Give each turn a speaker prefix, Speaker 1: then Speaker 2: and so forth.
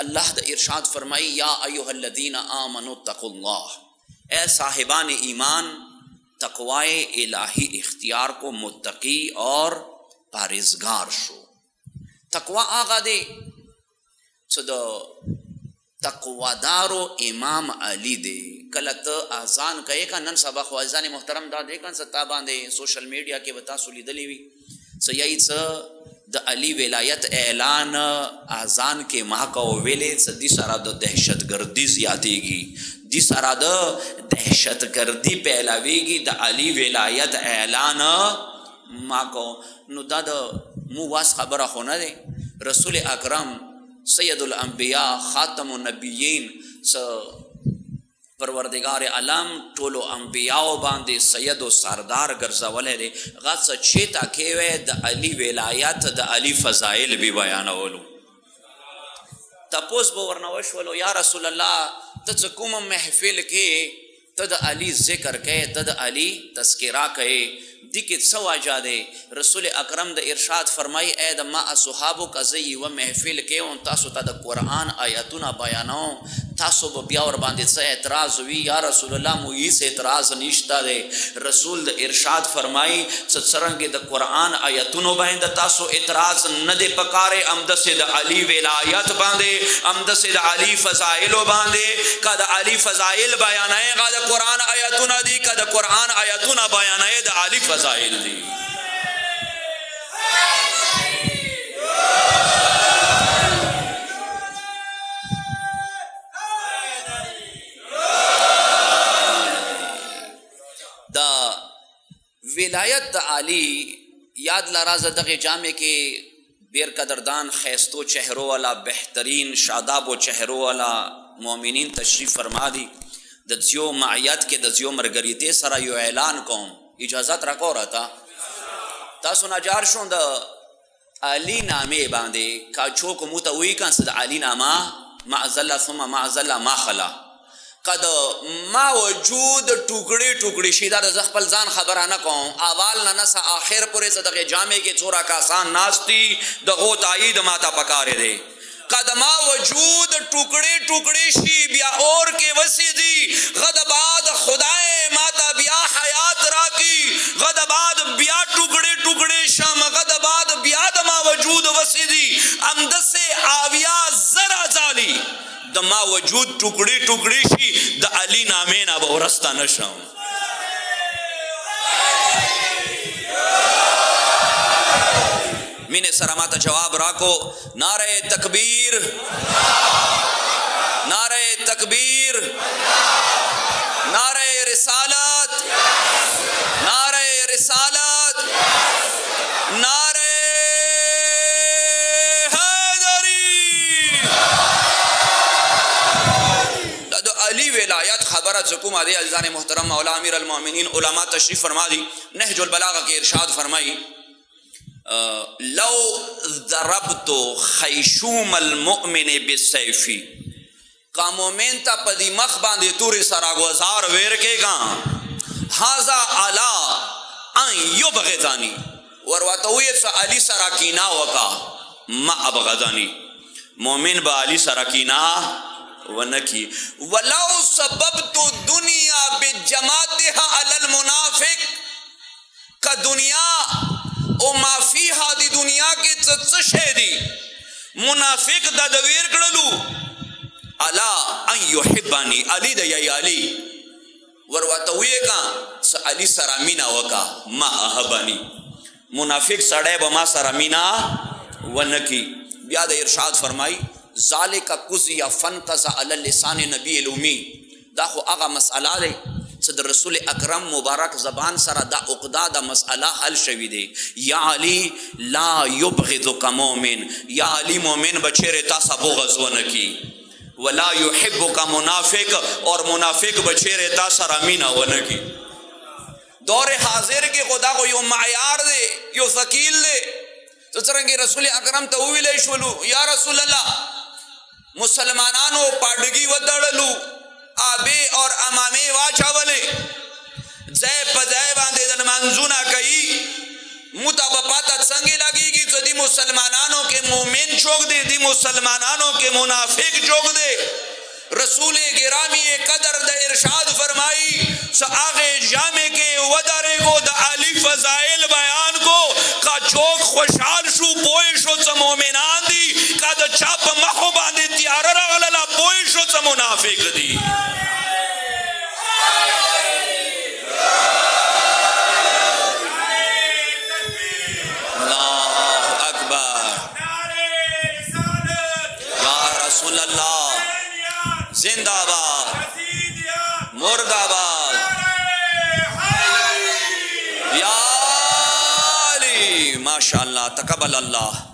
Speaker 1: اللہ دا ارشاد فرمائی یا ایھا الذین آمنوا اتقوا اللہ، اے صاحبان ایمان تقوائے الہی اختیار کو متقی اور پارزگار شو. تقوی آغا دے دا تقوی دارو امام علی دے. کلت اذان کہے کا نن سبا خو اذان محترم دا دے کن ستا باندے سوشل میڈیا کے بتا سولی دلی وی سیئی سا دا علی ولایت اعلان اذان کے ماہ کا ویلے دی سارا دا دہشت گردی زیادے گی، دی سارا دا دہشت گردی پہلاوے گی دا علی ولایت اعلان ماہ کو. نو دا دا مواز خبرہ ہونا دے رسول اکرم سید الانبیاء خاتم النبیین پروردگار عالم ټولو انبیاء باندې سید و سردار ګرځولې دی. غاڅ چیتا کېوې د علی ولایت د علی فضائل به بیانولو. تپوس به ورنه وشولو یا رسول الله ته کوم محفل کې ته د علی ذکر کې ته د علی تذکرہ کې دی کې څه وجہ دی؟ رسول اکرم د ارشاد فرمای اے د ما اصحابو کزی و محفل کې اون تاسو ته د قرآن آیاتونه بیانو تاسو به بیا ور باندې څه اعتراض وی؟ یا رسول الله مو هیڅ اعتراض نشته دی. رسول د ارشاد فرمای څرنګه د قرآن آیاتونو باندې تاسو اعتراض نه دی پکاره امد سے د علی ولایت باندې امد سے د علی فضائل باندې کا د علی فضائل بیانای کا د قرآن آیاتونه دی کا د قرآن آیاتونه بیانای د علی فضائل دی. دا ولایت دا علی یاد لراز دغه جامع کے بیر قدردان خیستو چہرو والا بہترین شاداب و چہرو والا مومنین تشریف فرما دی. دزیو معیت کے دزیو مرگریتے سرا یو اعلان کوم اجازت رکھو رہتا تاسو نجار شون دا علی نامے باندے کاچو کو متوئی کن سد علی نامہ معذلہ ثم معذلہ ما خلا قد ما وجود ٹکڑی ٹکڑی شیدہ دا زخپل زان خبرانہ کون آوال ننسا آخر پورے صدق جامع کے چورا کاسان ناستی دا غوت آئی دا ماتا پکارے دے. قد ما وجود ٹکڑی ٹکڑی شی بیا اور کے وسی دی غد بعد خدای ماتا بیا حیات راکی غد بعد بیا ٹکڑی ٹکڑی شم غد بعد بیا دما وجود وسی دی امد سے آویا ذرا زالی دما وجود ٹکڑی ٹکڑی شی دا علی نامین اب ورستا نشم. مینے سرامات جواب راکو نعرہ تکبیر نعرہ تکبیر نعرہ رسالت نعرہ رسالت نعرہ حیدری. علی ولایت خبرت زکوم آدھے عزیزان محترم مولا امیر المومنین علماء تشریف فرما دی. نہج البلاغہ کے ارشاد فرمائی لو ضربت خیشوم المؤمن بالسیفی کا مومن تا پدی مخ باندے توری سرا گوزار ویرکے گا حاضا علا ان یبغضانی ورواتویت سا علی سرا کینا وکا ما ابغضانی. مومن با علی سرا کینا ونکی ولو سببت دنیا بجماعتها علی المنافق کا دنیا او ما فیہا دی دنیا کے چچشے دی منافق دا دویر کرلو علا ان یحبانی علی دا یا علی ورواتوئے کا علی سرامینا وکا ما احبانی. منافق سڑے بما سرامینا ونکی. بیاد ارشاد فرمائی ذالک قضی فانقضى علی لسان نبی الامی. دا خو آغا مسئلہ دے صدر رسول اکرم مبارک زبان سرا دا اقدا دا مسئلہ حل شوی دے. یا علی لا یبغضک مومن یا علی مومن بچے تاسا بغض ونکی ولا یحبک منافق اور منافق بچے تاسا رامینا ونکی. دور حاضر کے خدا کو یو معیار دے یو ثقیل دے تو سرنگی رسول اکرم توویلے شولو یا رسول اللہ مسلمانانو پاڑگی ودڑلو آبے اور امامے واچاولے زے پزے باندے دن منزونہ کئی متابپاتت سنگی لگی گی کہ دی مسلمانانوں کے مومن چوک دے، دی مسلمانانوں کے منافق چوک دے. رسول گرامی قدر دا ارشاد فرمائی سا آغے جامع کے ودارے کو دا علی فضائل بیان کو کا چوک خوشحال شو پوئے شو سا مومنان دی کا دا چاپ محو باندے تیارہ رغللا پوئے شو سا منافق دی. اللہ اکبر. یا رسول اللہ زندہ باد، مرد آباد. یا علی ماشاءاللہ تقبل اللہ.